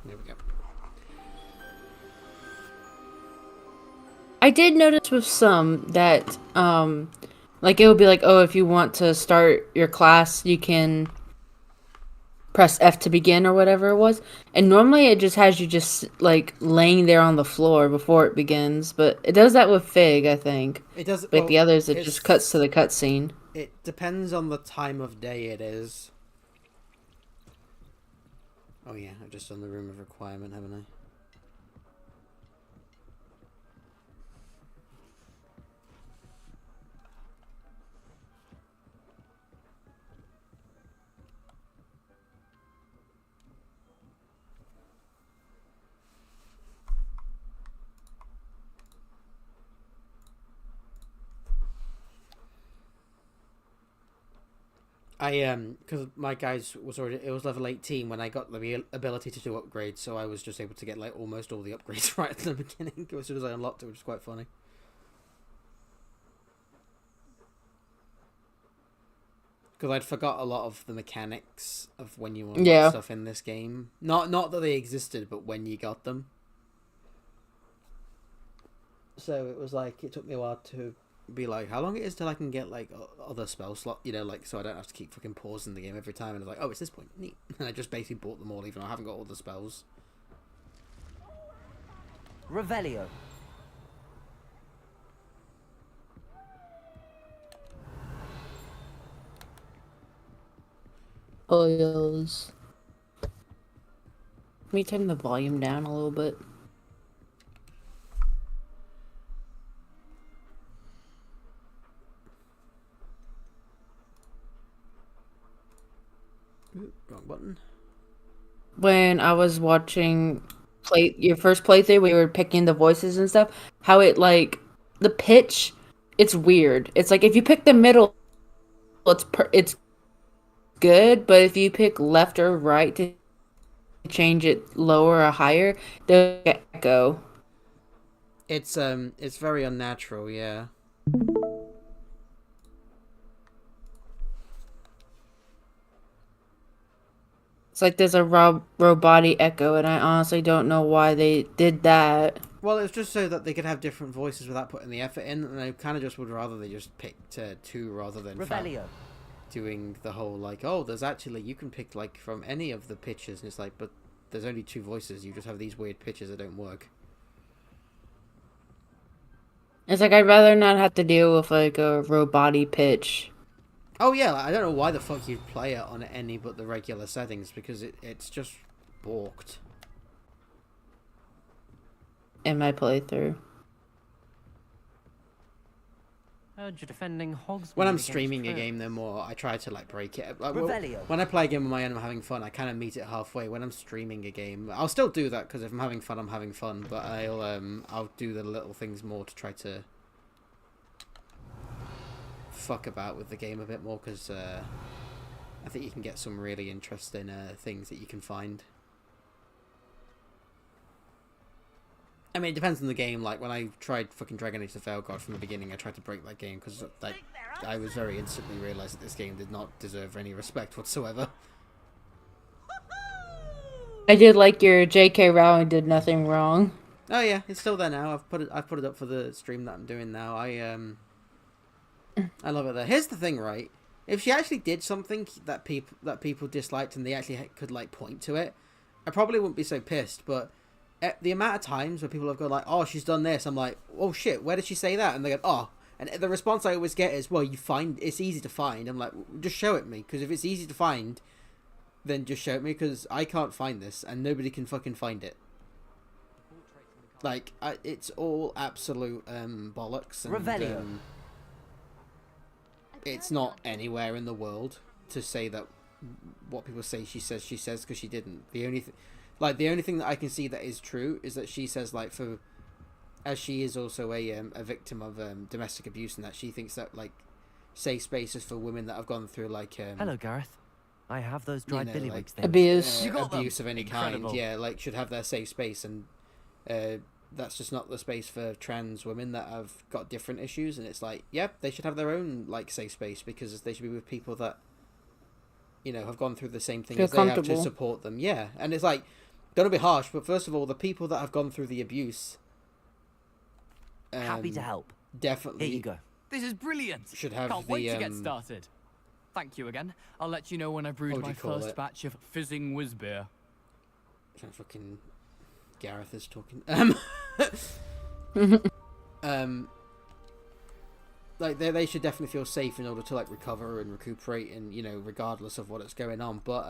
There we go. I did notice with some that like it would be like, oh, if you want to start your class, you can press F to begin or whatever it was. And normally it just has you just like laying there on the floor before it begins, but it does that with Fig, I think. It does. But Well, the others it just cuts to the cutscene. it depends on the time of day it is. Oh yeah, I've just done the room of requirement, haven't I? Because my guys was already, it was level 18 when I got the ability to do upgrades, so I was just able to get like almost all the upgrades right at the beginning as soon as I unlocked it, which is quite funny. Because I'd forgot a lot of the mechanics of when you unlock Yeah. stuff in this game. Not that they existed, but when you got them. So it was like it took me a while to be like, how long it is till I can get like other spell slot, like so I don't have to keep fucking pausing the game every time. And I was like, oh, it's this point, neat. And I just basically bought them all, even though I haven't got all the spells. Revelio. Oils. Let me turn the volume down a little bit. Ooh, wrong button. When I was watching your first playthrough, we were picking the voices and stuff. How it like the pitch, it's weird. It's like if you pick the middle, it's good, but if you pick left or right to change it lower or higher, they'll echo. It's very unnatural, yeah. It's like there's a robotic echo, and I honestly don't know why they did that. Well, it's just so that they could have different voices without putting the effort in, and I kind of just would rather they just picked two rather than Revelio. doing the whole like, oh, there's actually you can pick like from any of the pitches, and it's like, but there's only two voices. You just have these weird pitches that don't work. It's like I'd rather not have to deal with like a robotic pitch Oh yeah, I don't know why the fuck you'd play it on any but the regular settings because it's just balked. in my playthrough. Heard you're defending Hogsmeade When I'm against streaming a Trent. game, no more. I try to like break it. Like, Revelio. when I play a game on my own, I'm having fun. I kind of meet it halfway. When I'm streaming a game, I'll still do that because if I'm having fun, I'm having fun. But I'll do the little things more to try to fuck about with the game a bit more because I think you can get some really interesting things that you can find. I mean, it depends on the game. Like, when I tried fucking Dragon Age the Veil God from the beginning, I tried to break that game because like, I was very instantly realised that this game did not deserve any respect whatsoever. I did like your J.K. Rowling did nothing wrong. Oh yeah, it's still there now. I've put it up for the stream that I'm doing now. I love it there. Here's the thing, right? If she actually did something that people disliked and they actually could like point to it, I probably wouldn't be so pissed. But the amount of times where people have gone like, "Oh, she's done this," I'm like, "Oh shit, where did she say that?" And they go, "Oh," and the response I always get is, "Well, it's easy to find." I'm like, "Just show it me, because if it's easy to find, then just show it me, because I can't find this and nobody can fucking find it." Like, it's all absolute bollocks. And, Revelio. it's not anywhere in the world to say that what people say she says, because she didn't. The only thing that I can see that is true is that she says, like, as she is also a victim of domestic abuse, and that she thinks that like safe spaces for women that have gone through like Hello, Gareth. I have those dried like, billywicks things. Abuse. You got them. abuse of any Incredible. kind, yeah, like should have their safe space, and that's just not the space for trans women that have got different issues. And it's like, yep, they should have their own like safe space, because they should be with people that have gone through the same thing Feel as they have to comfortable. support them. Yeah, and it's like, Don't be harsh, but first of all, the people that have gone through the abuse. Happy to help. Definitely. Here you go. This is brilliant. Should have Can't the, wait to get started. Thank you again. I'll let you know when I brewed what do my you call first it? batch of fizzing whiz beer. Fucking Gareth is talking. Like they should definitely feel safe in order to like recover and recuperate, and you know, regardless of what is going on. But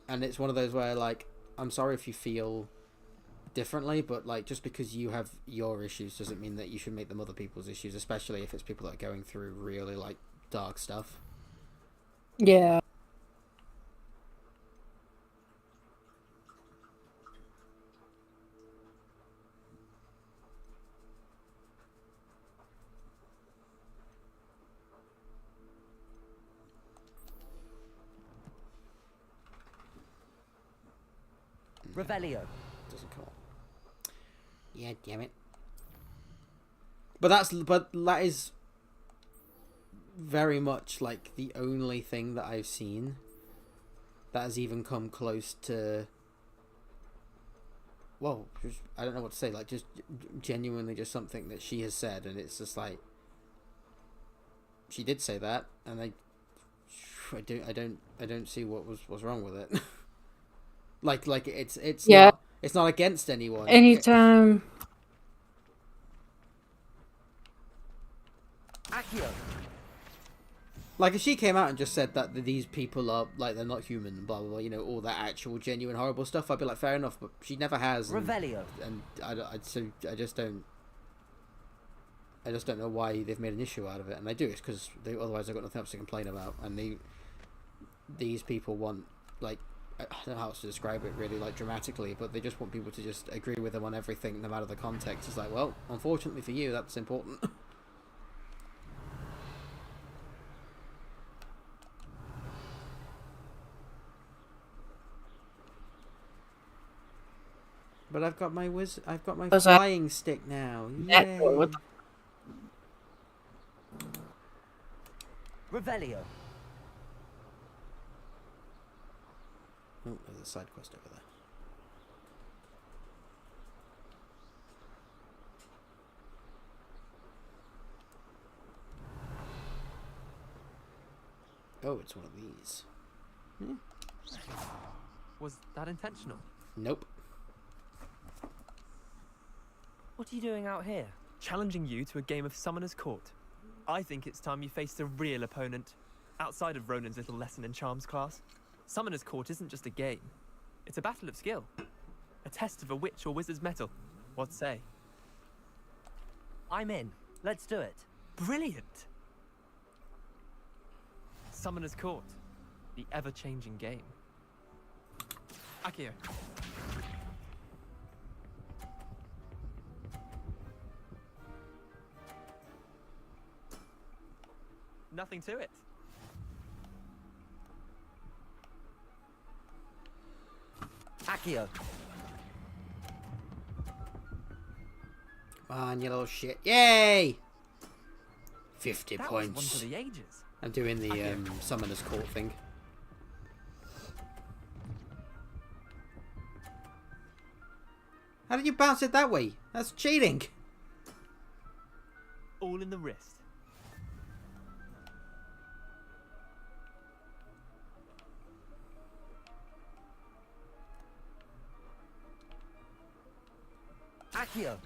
and it's one of those where like, I'm sorry if you feel differently, but like, just because you have your issues doesn't mean that you should make them other people's issues, especially if it's people that are going through really like dark stuff. Yeah. Revelio. Doesn't come on. Yeah, damn it. But that is very much like the only thing that I've seen that has even come close to, well, just, I don't know what to say, like just genuinely just something that she has said, and it's just like, she did say that, and I don't see what's wrong with it. like it's Yeah. it's not against anyone. Anytime. Accio. Like, if she came out and just said that these people are, like, they're not human, blah, blah, blah, you know, all that actual, genuine, horrible stuff, I'd be like, fair enough, but she never has. And, Revelio. And I just don't know why they've made an issue out of it. And they do, it's because otherwise they've got nothing else to complain about. And these people want, like, I don't know how else to describe it really, like, dramatically, but they just want people to just agree with them on everything, no matter the context. It's like, well, unfortunately for you, that's important. But I've got my flying stick now. Yay. Revelio. Oh, there's a side quest over there. Oh, it's one of these. Was that intentional? Nope. What are you doing out here? Challenging you to a game of Summoner's Court. I think it's time you faced a real opponent, outside of Ronan's little lesson in charms class. Summoner's Court isn't just a game. It's a battle of skill. A test of a witch or wizard's mettle. What say? I'm in. Let's do it. Brilliant! Summoner's Court. The ever-changing game. Accio. Nothing to it. Accio. Come on, you little shit. Yay! 50 That was points. one for the ages. I'm doing the Summoner's Court thing. How did you bounce it that way? That's cheating. All in the wrist. Accio.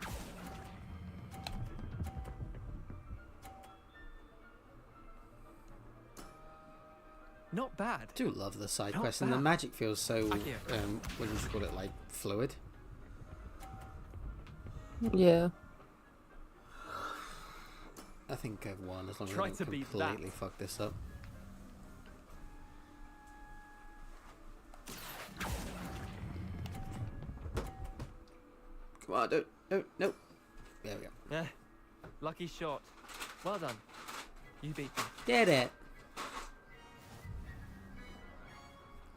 Not bad. I do love the side Not quest, and the bad. magic feels so, Thank you. what do you call it, like, fluid. Yeah. I think I've won, as long as Try I to don't beat completely that. fuck this up. Come on, no. There we go. Eh, lucky shot. Well done. You beat me. Did it.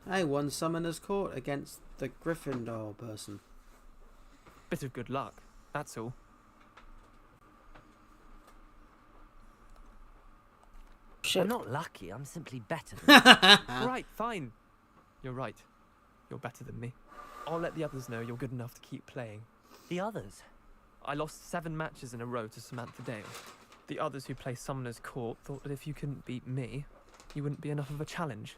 I won Summoner's Court against the Gryffindor person. Bit of good luck, that's all. Shit. I'm not lucky, I'm simply better than you. Right, fine. You're right. You're better than me. I'll let the others know you're good enough to keep playing. The others? I lost 7 matches in a row to Samantha Dale. The others who play Summoner's Court thought that if you couldn't beat me, you wouldn't be enough of a challenge.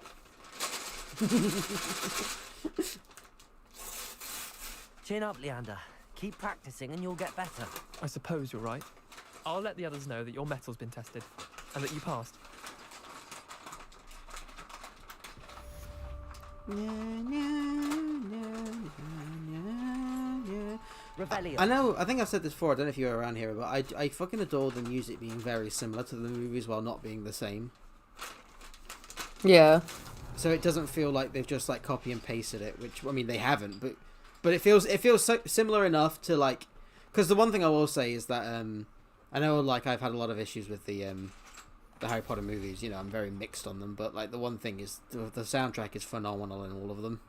Chin up, Leander. Keep practicing and you'll get better. I suppose you're right. I'll let the others know that your metal's been tested, and that you passed. Revelio. I know, I think I've said this before, I don't know if you were around here, but I fucking adore the music being very similar to the movies while not being the same. Yeah. So it doesn't feel like they've just like copy and pasted it, which, I mean, they haven't, but it feels so similar enough to like, because the one thing I will say is that I know like I've had a lot of issues with the Harry Potter movies, you know, I'm very mixed on them, but like the one thing is the soundtrack is phenomenal in all of them.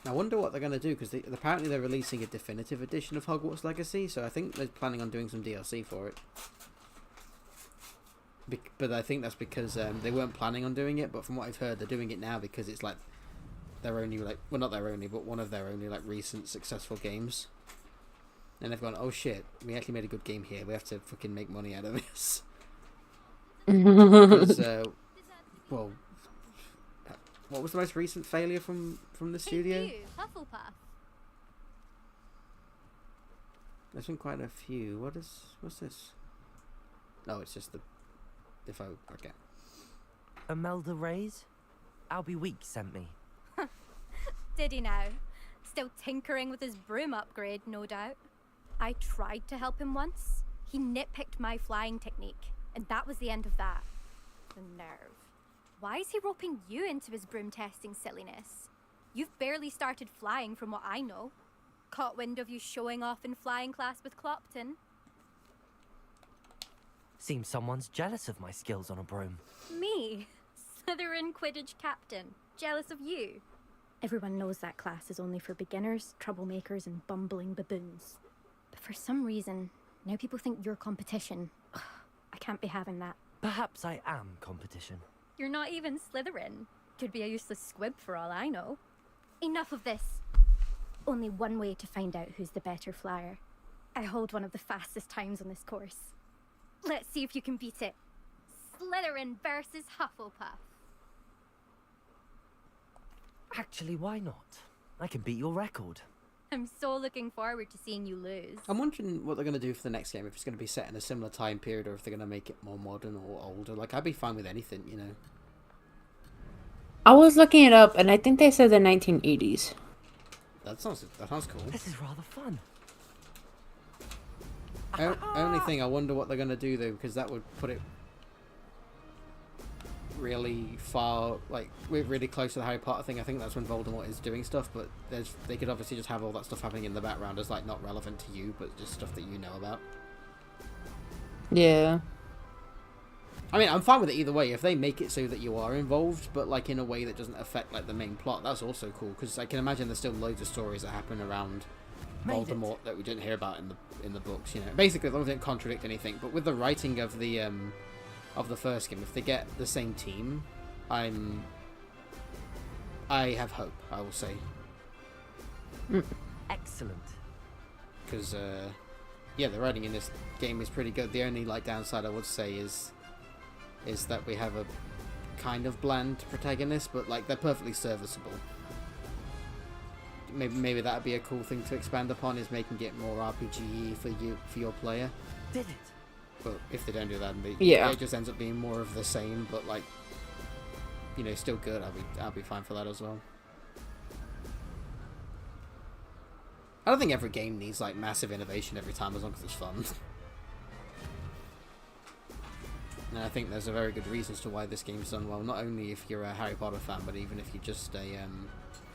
I wonder what they're going to do, because apparently they're releasing a definitive edition of Hogwarts Legacy, so I think they're planning on doing some DLC for it. But I think that's because they weren't planning on doing it, but from what I've heard, they're doing it now because it's like their only, like, well, not their only, but one of their only like recent successful games. And they've gone, oh shit, we actually made a good game here, we have to fucking make money out of this. Because, well, what was the most recent failure from the studio? You, Hufflepuff. There's been quite a few. What's this? No, it's just the default. Okay. Imelda Reyes? Albie Weeks sent me. Did he now? Still tinkering with his broom upgrade, no doubt. I tried to help him once. He nitpicked my flying technique, and that was the end of that. The nerve. Why is he roping you into his broom testing silliness? You've barely started flying from what I know. Caught wind of you showing off in flying class with Clopton. Seems someone's jealous of my skills on a broom. Me? Slytherin Quidditch captain. Jealous of you? Everyone knows that class is only for beginners, troublemakers, and bumbling baboons. But for some reason, now people think you're competition. Ugh, I can't be having that. Perhaps I am competition. You're not even Slytherin. Could be a useless squib for all I know. Enough of this. Only one way to find out who's the better flyer. I hold one of the fastest times on this course. Let's see if you can beat it. Slytherin versus Hufflepuff. Actually, why not? I can beat your record. I'm so looking forward to seeing you lose. I'm wondering what they're going to do for the next game, if it's going to be set in a similar time period or if they're going to make it more modern or older. Like, I'd be fine with anything, you know. I was looking it up, and I think they said the 1980s. That sounds cool. This is rather fun. Only thing, I wonder what they're going to do, though, because that would put it really far, like, we're really close to the Harry Potter thing. I think that's when Voldemort is doing stuff, but they could obviously just have all that stuff happening in the background as, like, not relevant to you, but just stuff that you know about. Yeah. I mean, I'm fine with it either way. If they make it so that you are involved, but, like, in a way that doesn't affect, like, the main plot, that's also cool, because I can imagine there's still loads of stories that happen around Voldemort that we didn't hear about in the books, you know. Basically, as long as they don't contradict anything, but with the writing of the first game, if they get the same team, I have hope, I will say. Excellent. Because, yeah, the writing in this game is pretty good. The only, like, downside I would say is that we have a kind of bland protagonist, but, like, they're perfectly serviceable. Maybe that'd be a cool thing to expand upon, is making it more RPG for your player. Did it? But if they don't do that, Yeah. it just ends up being more of the same, but, like, you know, still good. I'll be fine for that as well. I don't think every game needs, like, massive innovation every time, as long as it's fun. And I think there's a very good reasons to why this game's done well. Not only if you're a Harry Potter fan, but even if you're just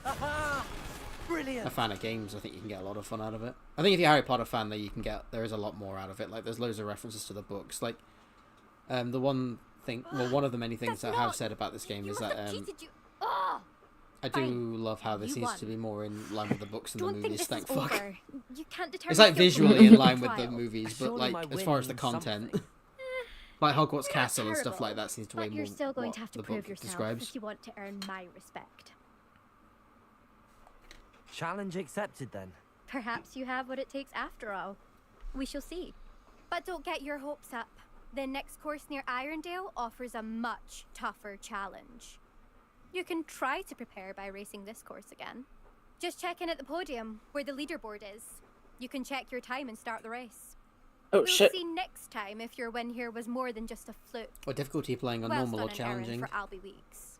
Aha! Brilliant. a fan of games, I think you can get a lot of fun out of it. I think if you're a Harry Potter fan, though, there is a lot more out of it. Like, there's loads of references to the books. Like, the one thing, well, one of the many things I have said about this game is that I do Fine. love how this You seems won. to be more in line with the books than the Don't think movies. this Thank is fuck. over. You can't determine It's like skill from visually in one line with the trial. movies, but Surely my like as win far as the means content, something. like Hogwarts You're not Castle and stuff like terrible, that, seems to way but more you're still going what to have to the prove book yourself describes. if you want to earn my respect. Challenge accepted then. Perhaps you have what it takes after all. We shall see. But don't get your hopes up. The next course near Irondale offers a much tougher challenge. You can try to prepare by racing this course again. Just check in at the podium, where the leaderboard is. You can check your time and start the race. Oh We'll shit. see next time if your win here was more than just a fluke. What difficulty playing on Well normal or done an errand challenging? for Albie Weeks.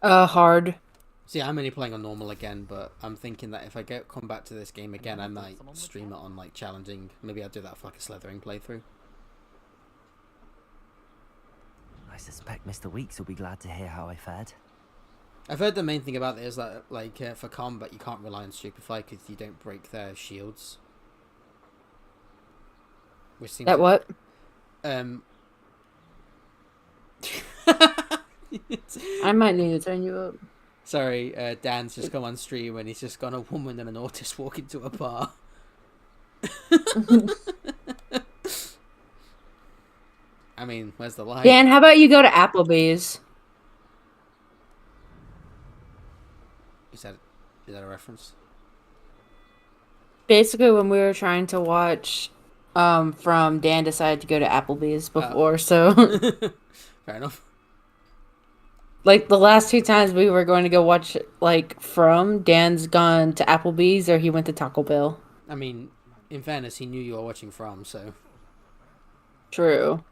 Hard. See, I'm only playing on normal again, but I'm thinking that if I come back to this game again, I might stream it on like challenging. Maybe I'll do that for like a slithering playthrough. I suspect Mr. Weeks will be glad to hear how I fared. I've heard the main thing about it is that like for combat you can't rely on Stupefy because you don't break their shields. Which seems That what? I might need to turn you up. Sorry, Dan's just come on stream and he's just gone a woman and an autist walk into a bar. I mean, where's the line? Dan, how about you go to Applebee's? Is that a reference? Basically, when we were trying to watch From, Dan decided to go to Applebee's before, so Fair enough. like the last two times we were going to go watch like From, Dan's gone to Applebee's or he went to Taco Bell. I mean, in fairness, he knew you were watching From, so... True.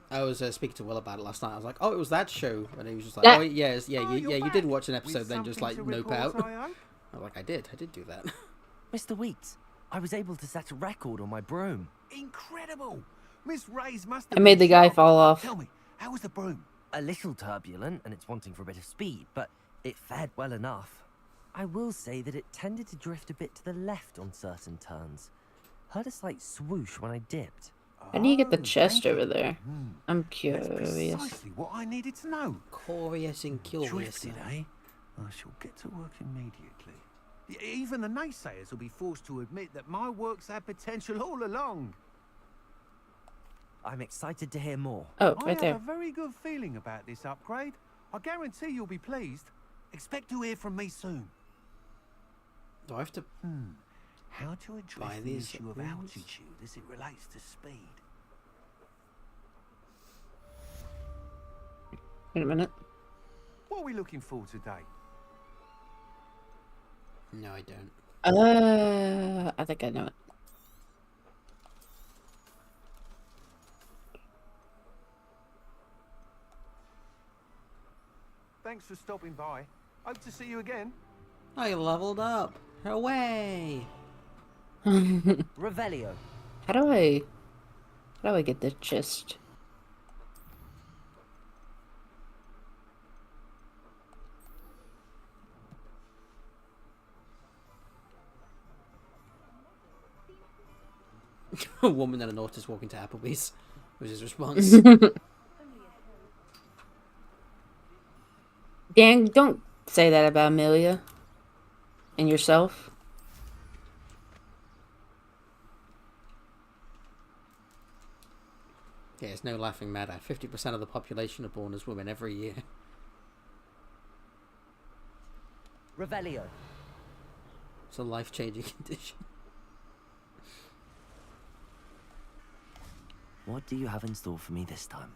I was speaking to Will about it last night. I was like, "Oh, it was that show," and he was just like, That- "Oh, yeah, you did watch an episode, then just like nope out." I hope? I was like, I did do that." Mr. Weeks, I was able to set a record on my broom. Incredible! Miss Ray's must I have made been the guy shocked. fall off. Tell me, how was the broom? A little turbulent, and it's wanting for a bit of speed, but it fared well enough. I will say that it tended to drift a bit to the left on certain turns. Heard a slight swoosh when I dipped. How do you get the Oh, chest thank over you. there? I'm That's curious. precisely what I needed to know. Curious and curious. Drifted, eh? I shall get to work immediately. Even the naysayers will be forced to admit that my work's had potential all along. I'm excited to hear more. Oh, I right have there. a very good feeling about this upgrade. I guarantee you'll be pleased. Expect to hear from me soon. Do I have to? How to Buy address the these issue of upgrades? altitude as it relates to speed. Wait a minute. What are we looking for today? No, I don't. I think I know it. Thanks for stopping by. Hope to see you again. I leveled up. Hooray! Revelio. How do I get the chest? A woman and an autist walking to Applebee's was his response. Dan, don't say that about Amelia and yourself. Yeah, it's no laughing matter. 50% of the population are born as women every year. Revelio. It's a life-changing condition. What do you have in store for me this time?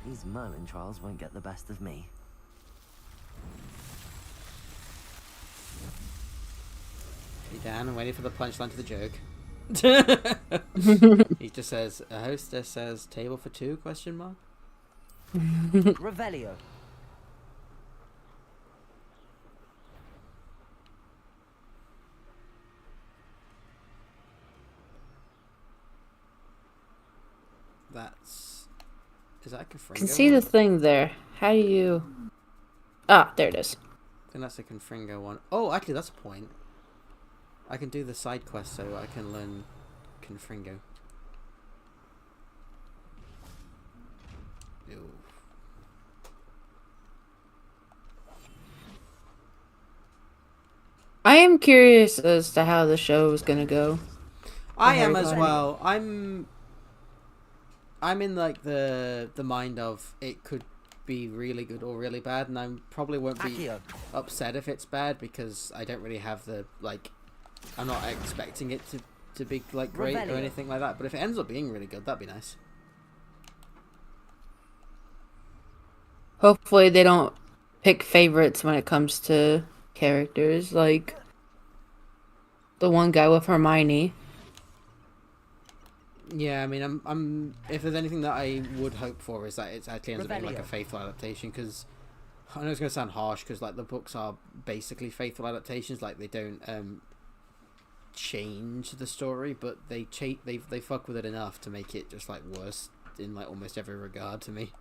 These Merlin trials won't get the best of me. Hey Dan, I'm waiting for the punchline to the joke. He just says, a hostess says, table for two, question mark? Revelio. Is that a Confringo? Can see the thing there. How do you... Ah, there it is. I think that's a Confringo one. Oh, actually, that's a point. I can do the side quest so I can learn Confringo. Ew. I am curious as to how the show is gonna go. I am Harry as Potter. well. I'm in like the mind of it could be really good or really bad, and I probably won't be Accio. upset if it's bad because I don't really have the like. I'm not expecting it to be like great or Revelio. anything like that. But if it ends up being really good, that'd be nice. Hopefully they don't pick favorites when it comes to characters, like the one guy with Hermione. Yeah, I mean, I'm. If there's anything that I would hope for is that it actually ends up being like a Revelio. faithful adaptation. Because I know it's gonna sound harsh, because like the books are basically faithful adaptations. Like they don't change the story, but they fuck with it enough to make it just like worse in like almost every regard to me.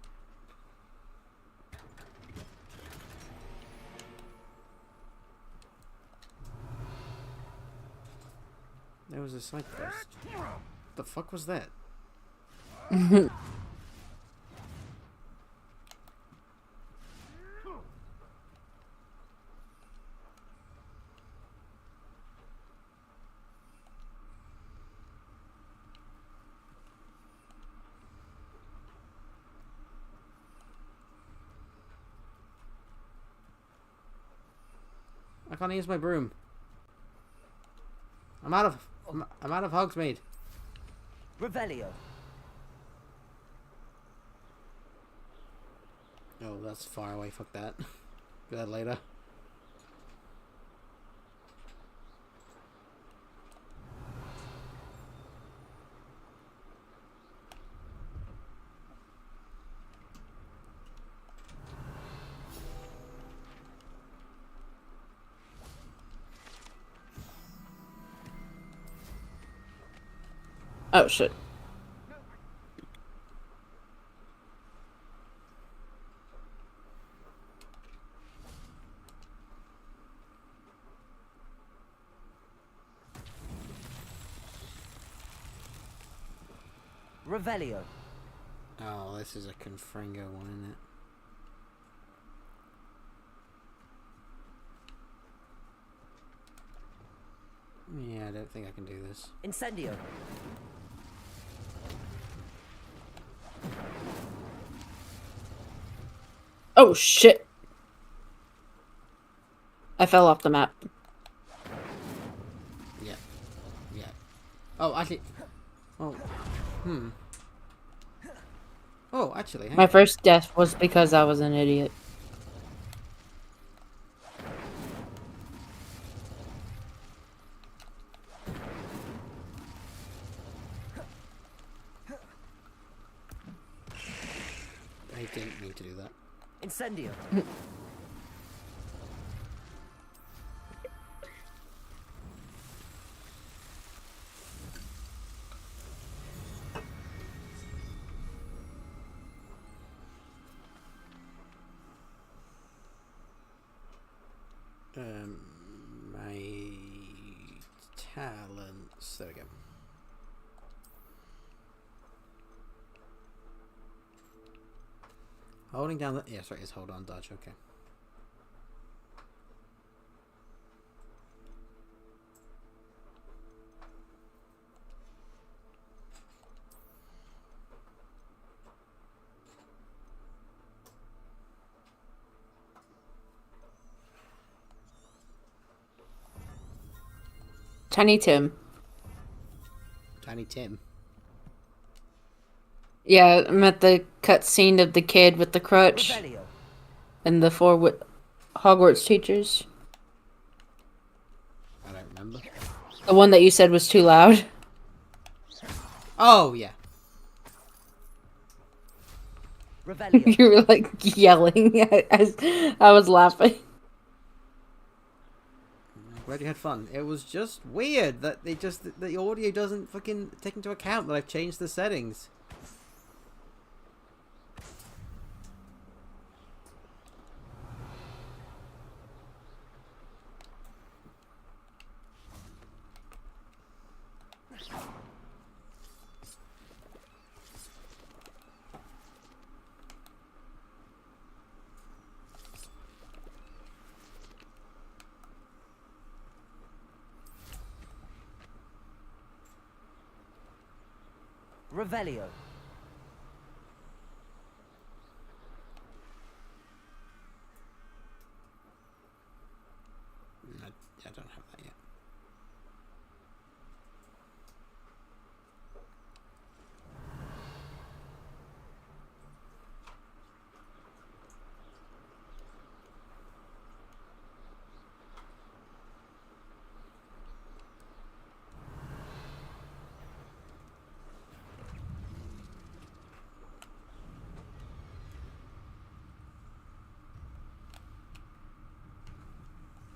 There was a side quest. The fuck was that? I can't use my broom. I'm out of Hogsmeade. Revelio. Oh, that's far away. Fuck that. Do that later. Oh shit. Revelio. Oh, this is a Confringo one, isn't it? Yeah, I don't think I can do this. Incendio. Oh shit. I fell off the map. Yeah. Yeah. Oh, actually... Oh. Hmm. Oh, actually, hang My on. first death was because I was an idiot. I didn't mean to do that. Incendio. My talents. There we go. Holding down the... Yeah, sorry, it's hold on, dodge, okay. Tiny Tim. Tiny Tim. Yeah, I met the cutscene of the kid with the crutch Revelio. and the four Hogwarts teachers. I don't remember. The one that you said was too loud. Oh, yeah. Revelio. You were like yelling as I was laughing. I'm glad you had fun. It was just weird that the audio doesn't fucking take into account that I've changed the settings. Revelio. I don't have that yet.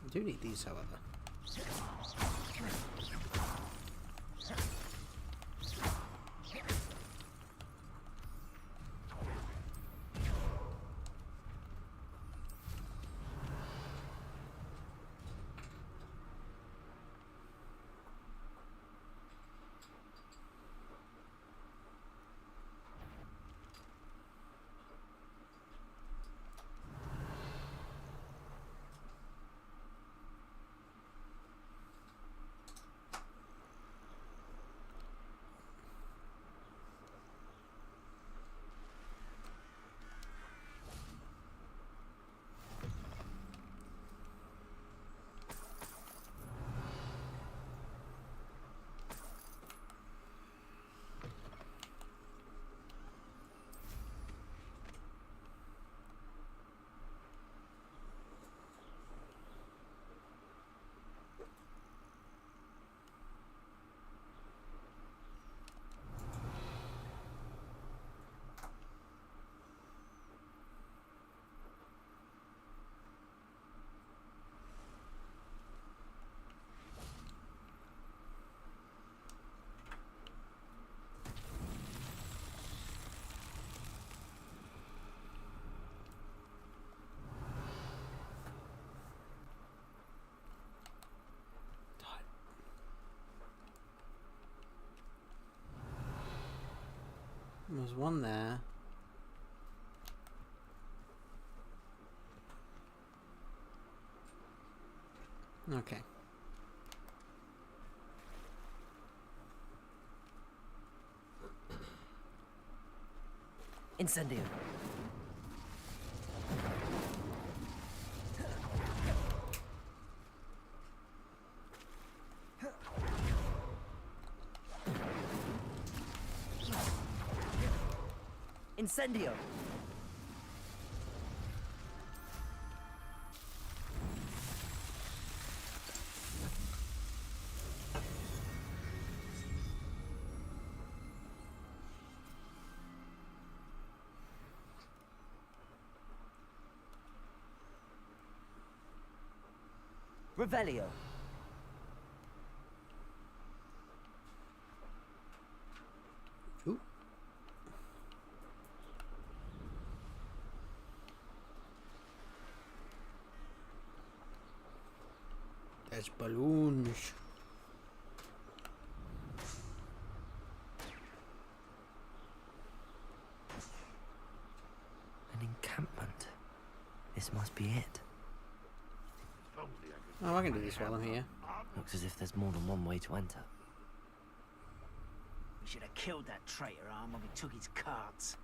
I do need these, however. There's one there. Okay. Incendio. Incendio. Revelio. Ooh. There's balloons. An encampment. This must be it. Oh, I can do this while I'm here. Looks as if there's more than one way to enter. We should have killed that traitor arm when we took his cards.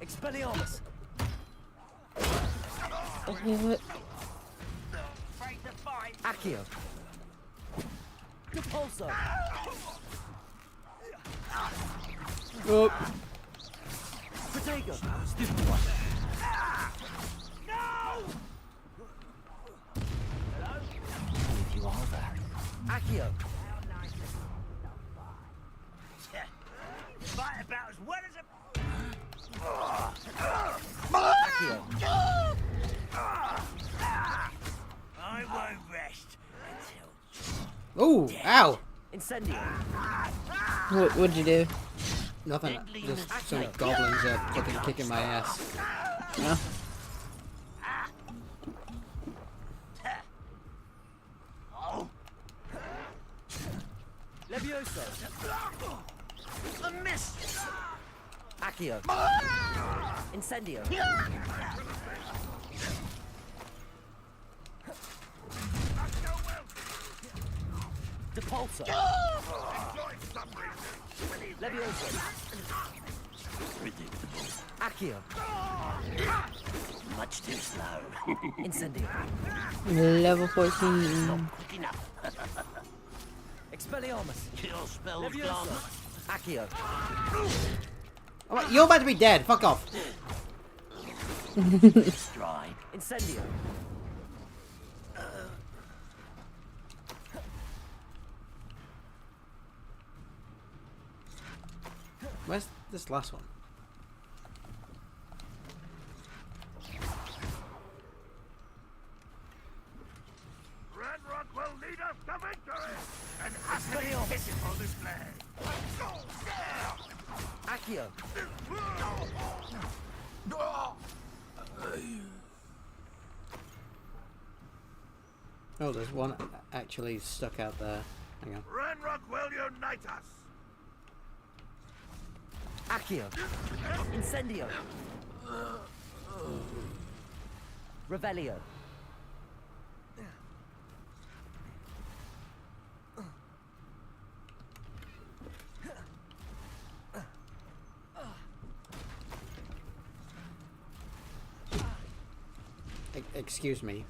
Expelliarmus! Afraid to fight. Accio! Repulso! Oh. Protego! No! If you are there. Accio! Fight about as well as a... Accio! I won't rest until... Oh, ow! Incendio! What'd you do? Nothing. Just some goblins are fucking kicking my ass. No? Levioso! A miss! Accio! Incendio! Depulso! Levioso. Predictable. Accio. Much too slow. Incendio. Level 14. Quick enough. Expelliarmus. Kill spells gone. Levioso. Accio. Oh, you're about to be dead. Fuck off. Stride. Incendio. Where's this last one? Red Rock will lead us to victory! An utterly physical display! Accio. Oh, there's one actually stuck out there. Hang on. Renrock will unite us! Accio. Incendio. Revelio. Excuse me.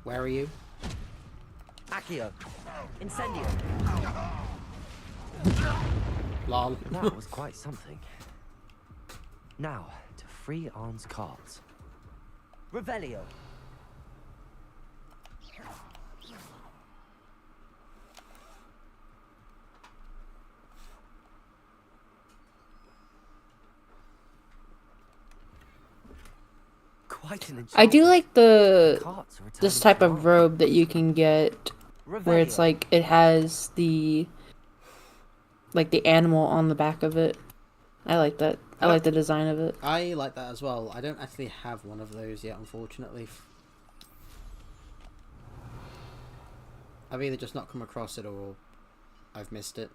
Where are you? Accio. Incendio. Lol. That was quite something. Now, to free Arn's cards. Revelio. Quite an I do like the cards are this returning type to of Arn. robe that you can get where it's Revelio. like it has the animal on the back of it. I like that. I like the design of it. I like that as well. I don't actually have one of those yet, unfortunately. I've either just not come across it or I've missed it.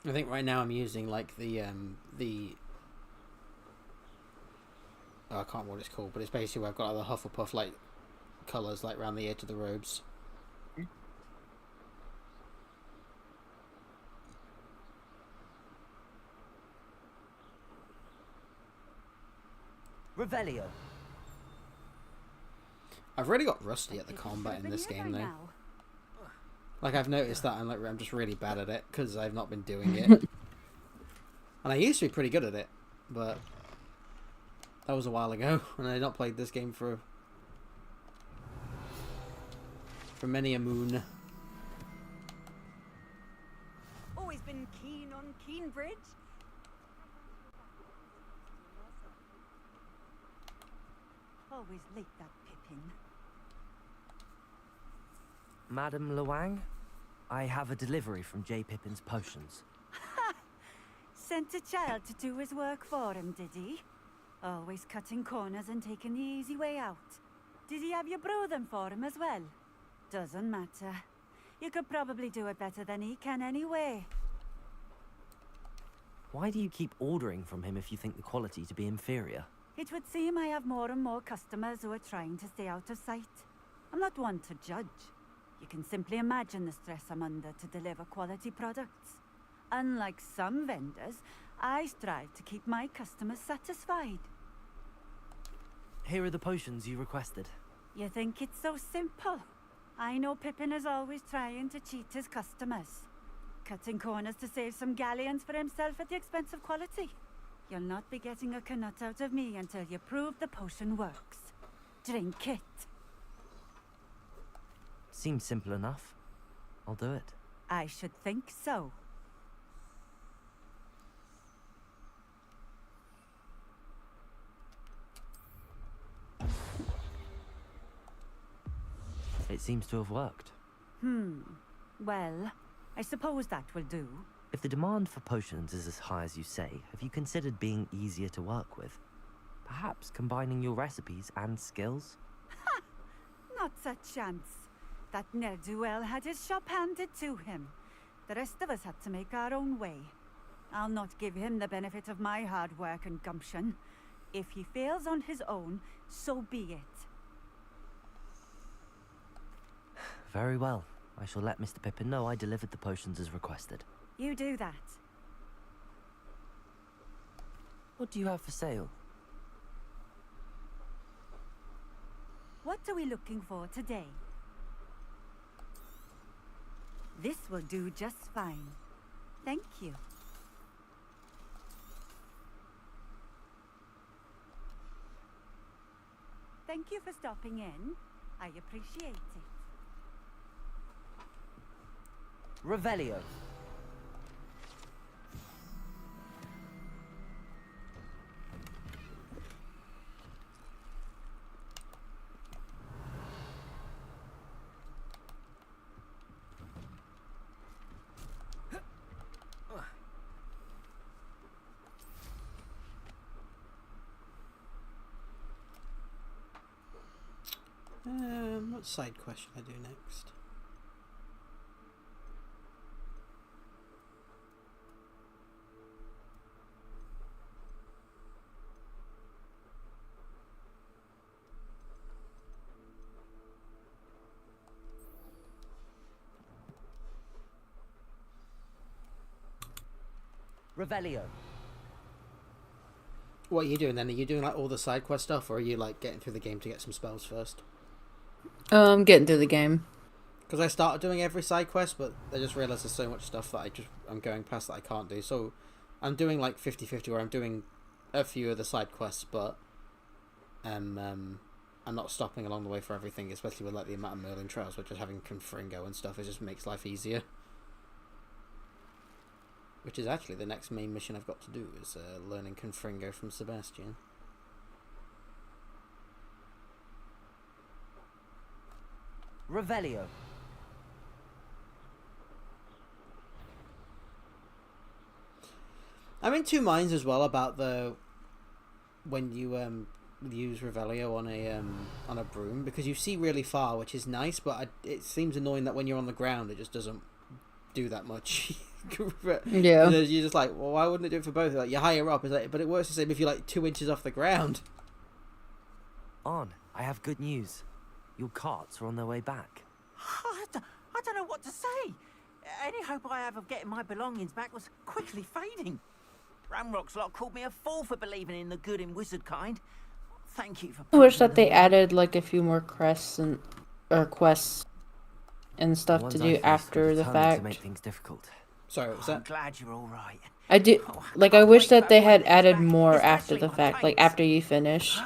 I think right now I'm using like the oh, I can't remember what it's called, but it's basically where I've got like, the Hufflepuff like colours like around the edge of the robes. Revelio. I've really got rusty at the combat in this game though. Like I've noticed that I'm just really bad at it because I've not been doing it. And I used to be pretty good at it, but that was a while ago, and I've not played this game for many a moon. Always been keen on Keenbridge. Always late, that Pippin. Madame Luang, I have a delivery from J. Pippin's Potions. Sent a child to do his work for him, did he? Always cutting corners and taking the easy way out. Did he have you brew them for him as well? Doesn't matter. You could probably do it better than he can anyway. Why do you keep ordering from him if you think the quality to be inferior? It would seem I have more and more customers who are trying to stay out of sight. I'm not one to judge. You can simply imagine the stress I'm under to deliver quality products. Unlike some vendors, I strive to keep my customers satisfied. Here are the potions you requested. You think it's so simple? I know Pippin is always trying to cheat his customers. Cutting corners to save some galleons for himself at the expense of quality. You'll not be getting a canut out of me until you prove the potion works. Drink it. Seems simple enough. I'll do it. I should think so. It seems to have worked. Well, I suppose that will do. If the demand for potions is as high as you say, have you considered being easier to work with? Perhaps combining your recipes and skills? Not a chance. That ne'er-do-well had his shop handed to him. The rest of us had to make our own way. I'll not give him the benefit of my hard work and gumption. If he fails on his own, so be it. Very well. I shall let Mr. Pippin know I delivered the potions as requested. You do that. What do you have for sale? What are we looking for today? This will do just fine. Thank you. Thank you for stopping in. I appreciate it. Revelio. What side quest should I do next? Revelio. What are you doing then? Are you doing like all the side quest stuff, or are you like getting through the game to get some spells first? Getting through the game. Because I started doing every side quest, but I just realised there's so much stuff that I'm going past that I can't do. So I'm doing like 50-50, where I'm doing a few of the side quests, but I'm not stopping along the way for everything, especially with like the amount of Merlin trials, which is having Confringo and stuff. It just makes life easier. Which is actually the next main mission I've got to do, is learning Confringo from Sebastian. Revelio. I'm in two minds as well about when you use Revelio on a broom, because you see really far, which is nice, but it seems annoying that when you're on the ground it just doesn't do that much. Yeah. You're just like, well, why wouldn't it do it for both? Like, you're higher up, but it works the same if you're like 2 inches off the ground. On, I have good news. Your carts are on their way back. I don't know what to say. Any hope I have of getting my belongings back was quickly fading. Ramrock's lot called me a fool for believing in the good in wizard kind. Thank you for... I wish that they added like a few more quests and stuff to Ones I do faced were after the determined to fact. make things difficult. Sorry, what was I'm that? glad you're all right. I do like. I wish that they had added more after the fact, like after you finish.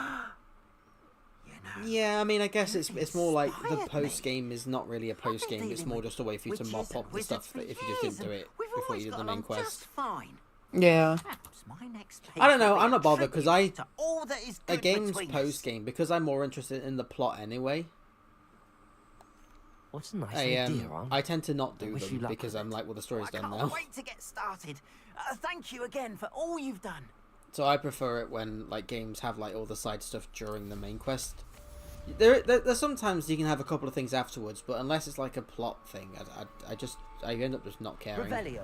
Yeah, I mean, I guess it's more like the inspired me. post game is not really a post game. It's dealing more with just a way for you to mop witches up and the stuff wizards for that if you just years, didn't do and it we've before always you did got the main along quest. just fine. Yeah. Perhaps my next I don't page know. will be I'm not a bothered because tribute to all that is a good game's between us. post game, because I'm more interested in the plot anyway. What a nice idea, Ron. I tend to not I do wish you them luck because with I'm it. like, well, the story's I done can't now. wait to get started. Thank you again for all you've done. So I prefer it when like games have like all the side stuff during the main quest. There's sometimes you can have a couple of things afterwards, but unless it's like a plot thing, I end up just not caring. Revelio.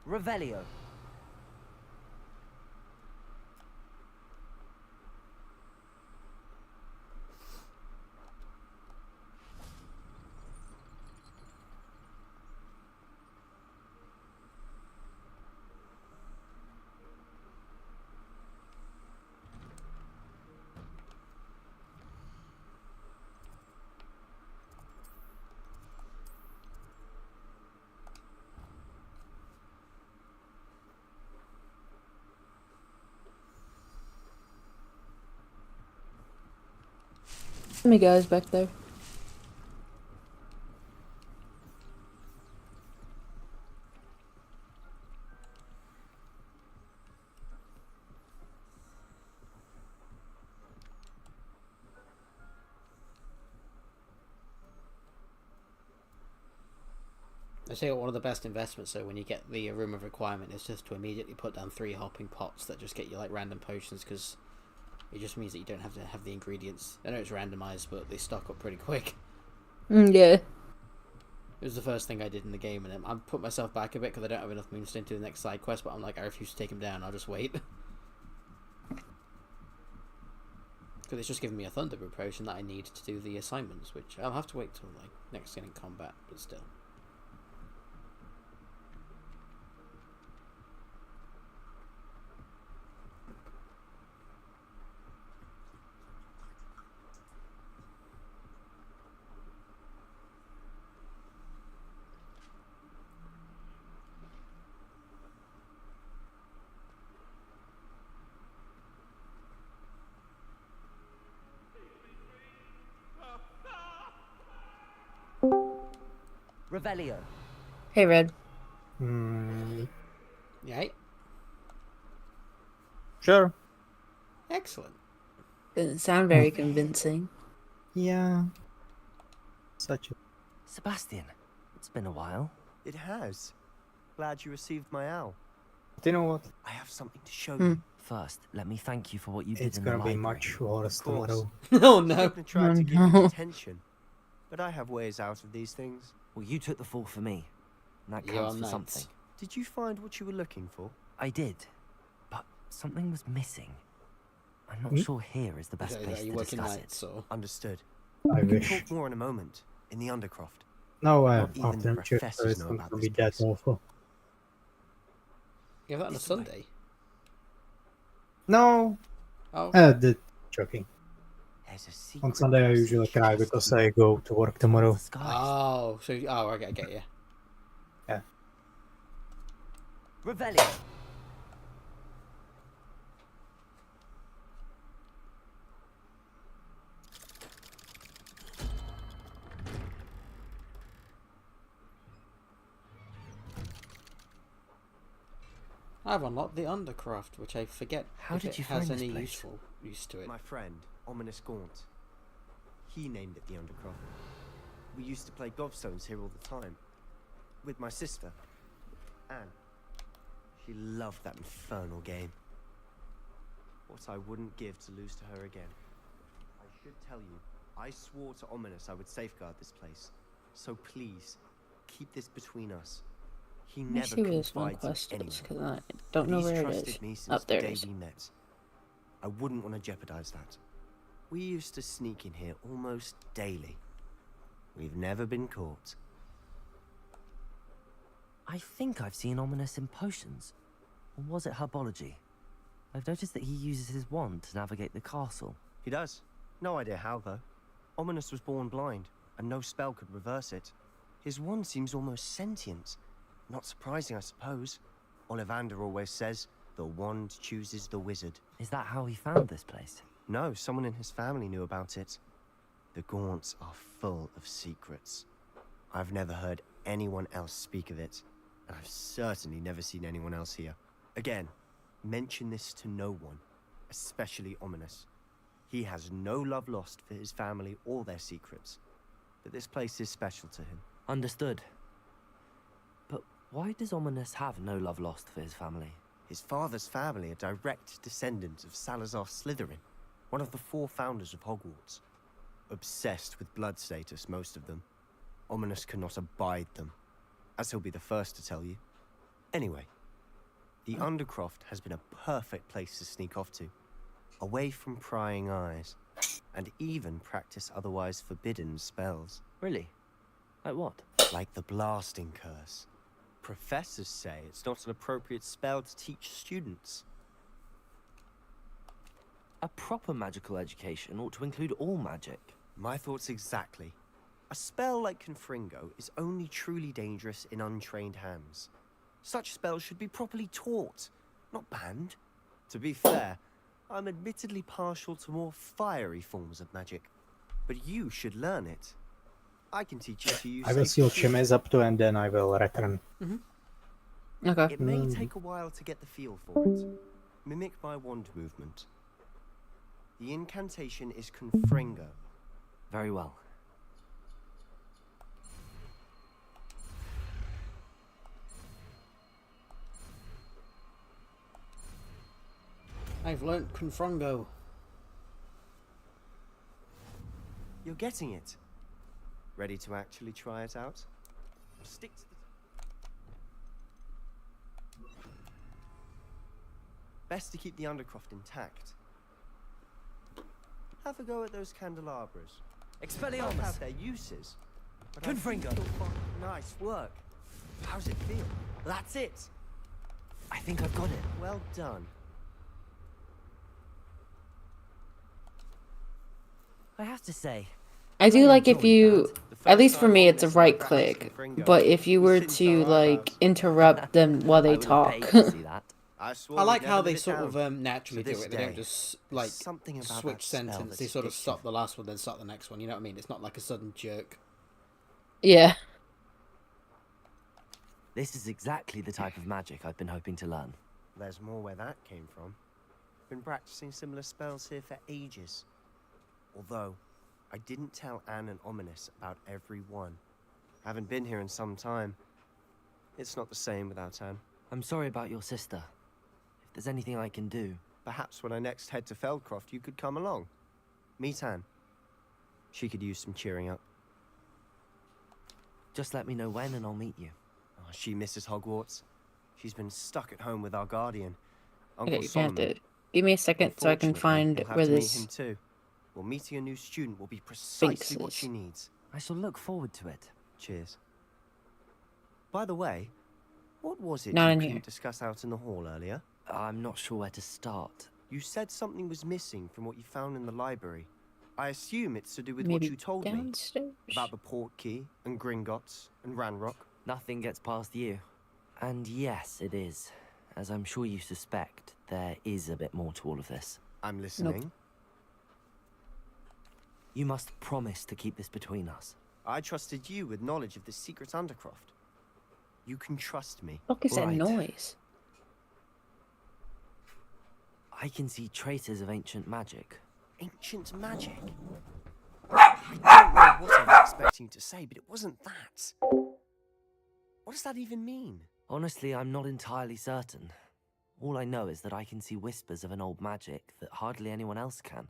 Revelio. How many guys back there? I say one of the best investments, though, when you get the room of requirement, is just to immediately put down 3 hopping pots that just get you like random potions, because it just means that you don't have to have the ingredients. I know it's randomized, but they stock up pretty quick. Yeah. It was the first thing I did in the game, and I put myself back a bit because I don't have enough moons to do the next side quest. But I'm like, I refuse to take him down. I'll just wait. Because it's just giving me a Thunderbird potion that I need to do the assignments, which I'll have to wait till like next in combat, but still. Revelio. Hey, Red. Right? Sure. Excellent. Doesn't sound very convincing. Yeah. Such a... Sebastian, it's been a while. It has. Glad you received my owl. Do you know what? I have something to show you. First, let me thank you for what you It's did in the gonna be library. much worse Of course. tomorrow. Oh no. Skipper tried to give you detention, but I have ways out of these things. Well, you took the fall for me, and that You're counts for nice. something. Did you find what you were looking for? I did, but something was missing. I'm not sure here is the best Are place you to working discuss nights it. or? Understood. I We can wish. talk more in a moment, in the Undercroft. No, Not even afternoon the shift, so professors it's know not about gonna this be that place. awful. You have that on a This way. Sunday? No, Oh. joking. There's a secret On Sunday I passage usually cry just because here. I go to work tomorrow. Oh, so I get you. Yeah. Revelio. I've unlocked the Undercroft, which I forget How if did it you has find this any place? useful use to it. My friend, Ominous Gaunt. He named it the Undercroft. We used to play gobstones here all the time. With my sister, Anne. She loved that infernal game. What I wouldn't give to lose to her again. I should tell you, I swore to Ominous I would safeguard this place. So please, keep this between us. He Let me never see where this one confides quest in is, anyone. because I don't know He's where it trusted is. me since Up there the it day is. we met. I wouldn't want to jeopardize that. We used to sneak in here almost daily. We've never been caught. I think I've seen Ominous in potions. Or was it herbology? I've noticed that he uses his wand to navigate the castle. He does. No idea how, though. Ominous was born blind, and no spell could reverse it. His wand seems almost sentient. Not surprising, I suppose. Ollivander always says, the wand chooses the wizard. Is that how he found this place? No, someone in his family knew about it. The Gaunts are full of secrets. I've never heard anyone else speak of it, and I've certainly never seen anyone else here. Again, mention this to no one, especially Ominous. He has no love lost for his family or their secrets, but this place is special to him. Understood. But why does Ominous have no love lost for his family? His father's family are direct descendants of Salazar Slytherin, one of the 4 founders of Hogwarts. Obsessed with blood status, most of them. Ominous cannot abide them, as he'll be the first to tell you. Anyway, the Undercroft has been a perfect place to sneak off to, away from prying eyes, and even practice otherwise forbidden spells. Really? Like what? Like the blasting curse. Professors say it's not an appropriate spell to teach students. A proper magical education ought to include all magic. My thoughts exactly. A spell like Confringo is only truly dangerous in untrained hands. Such spells should be properly taught, not banned. To be fair, I'm admittedly partial to more fiery forms of magic, but you should learn it. I can teach you to use. I will see what sacred Shim is up to and then I will return. Okay. It may take a while to get the feel for it. Mimic my wand movement. The incantation is Confringo. Very well. I've learnt Confrongo. You're getting it. Ready to actually try it out? Stick to the... Best to keep the Undercroft intact. Have a go at those candelabras. Expelliarmus! Both have their uses. but I think Confringo! you'll find- Nice work. How's it feel? That's it! I think I've got it. Well done. I have to say, I do like if enjoyed you, that. at least for me, it's a right click. But if you were to like interrupt them while I they would have paid talk, to see that. I like how they sort of naturally To do this it. They don't day, just like something about switch that spell sentence. They that sort of sticks stop the last one, then start the next one. You know what I mean? It's not like a sudden jerk. yeah. This is exactly the type of magic I've been hoping to learn. There's more where that came from. Been practicing similar spells here for ages. Although, I didn't tell Anne and Ominous about every one. Haven't been here in some time. It's not the same without Anne. I'm sorry about your sister. If there's anything I can do... Perhaps when I next head to Feldcroft, you could come along. Meet Anne. She could use some cheering up. Just let me know when and I'll meet you. Oh, she misses Hogwarts. She's been stuck at home with our guardian, Okay, Uncle you're gonna have Solomon. to give me a second so I can Unfortunately, find you'll have where to meet this him too. Well, meeting a new student will be precisely what is. she needs. I shall look forward to it. Cheers. By the way, what was it Not you in couldn't here. discuss out in the hall earlier? I'm not sure where to start. You said something was missing from what you found in the library. I assume it's to do with maybe what you told me downstairs. about the Portkey and Gringotts and Ranrock. Nothing gets past you. And yes, it is. As I'm sure you suspect, there is a bit more to all of this. I'm listening. You must promise to keep this between us. I trusted you with knowledge of the secret Undercroft. You can trust me. What is that Right. noise? I can see traces of ancient magic. Ancient magic? I don't know what I was expecting to say, but it wasn't that. What does that even mean? Honestly, I'm not entirely certain. All I know is that I can see whispers of an old magic that hardly anyone else can.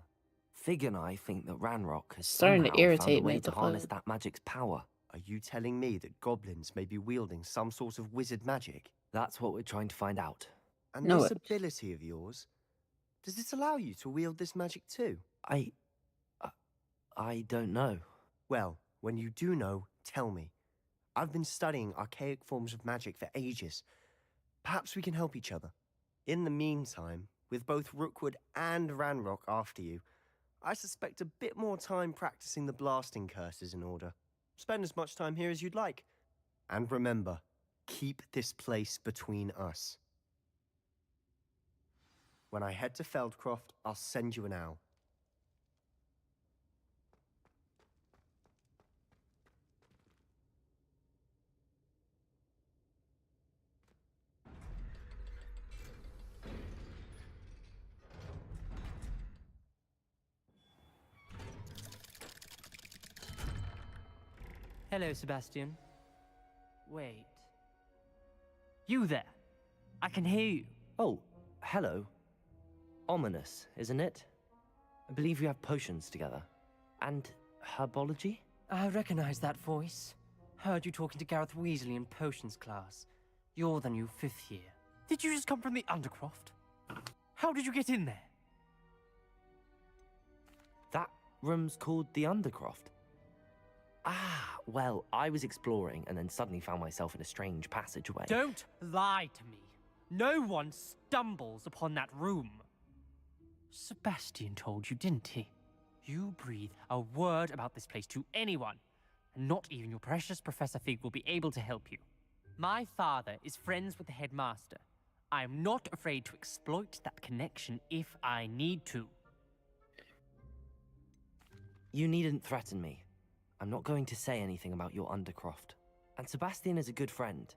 Fig and I think that Ranrock has Starting to somehow found irritate a way me, to the harness thought. that magic's power. Are you telling me that goblins may be wielding some sort of wizard magic? That's what we're trying to find out. And No, this it- ability of yours, does it allow you to wield this magic too? I don't know. Well, when you do know, tell me. I've been studying archaic forms of magic for ages. Perhaps we can help each other. In the meantime, with both Rookwood and Ranrock after you, I suspect a bit more time practicing the blasting curse is in order. Spend as much time here as you'd like. And remember, keep this place between us. When I head to Feldcroft, I'll send you an owl. Hello, Sebastian. Wait. You there? I can hear you. Oh, hello. Ominous, isn't it? I believe you have potions together. And herbology? I recognize that voice. Heard you talking to Gareth Weasley in potions class. You're the new 5th year. Did you just come from the Undercroft? How did you get in there? That room's called the Undercroft. Ah, well, I was exploring and then suddenly found myself in a strange passageway. Don't lie to me. No one stumbles upon that room. Sebastian told you, didn't he? You breathe a word about this place to anyone, and not even your precious Professor Fig will be able to help you. My father is friends with the headmaster. I am not afraid to exploit that connection if I need to. You needn't threaten me. I'm not going to say anything about your Undercroft. And Sebastian is a good friend.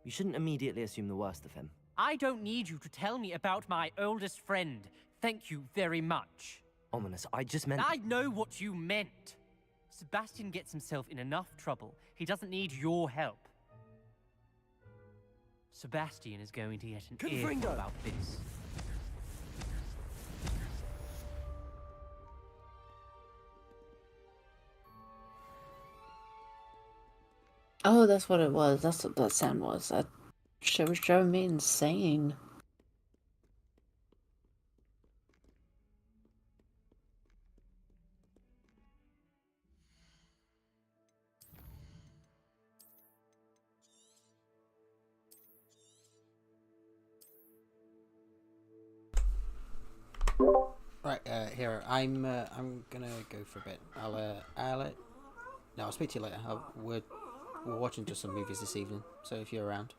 You shouldn't immediately assume the worst of him. I don't need you to tell me about my oldest friend. Thank you very much. Ominous, I just meant... I know what you meant. Sebastian gets himself in enough trouble. He doesn't need your help. Sebastian is going to get an earful Confringo! about this. Oh, that's what it was. That's what that sound was. That shit was driving me insane. Right, Hero, I'm gonna go for a bit. No, I'll speak to you later. We're watching just some movies this evening, so if you're around.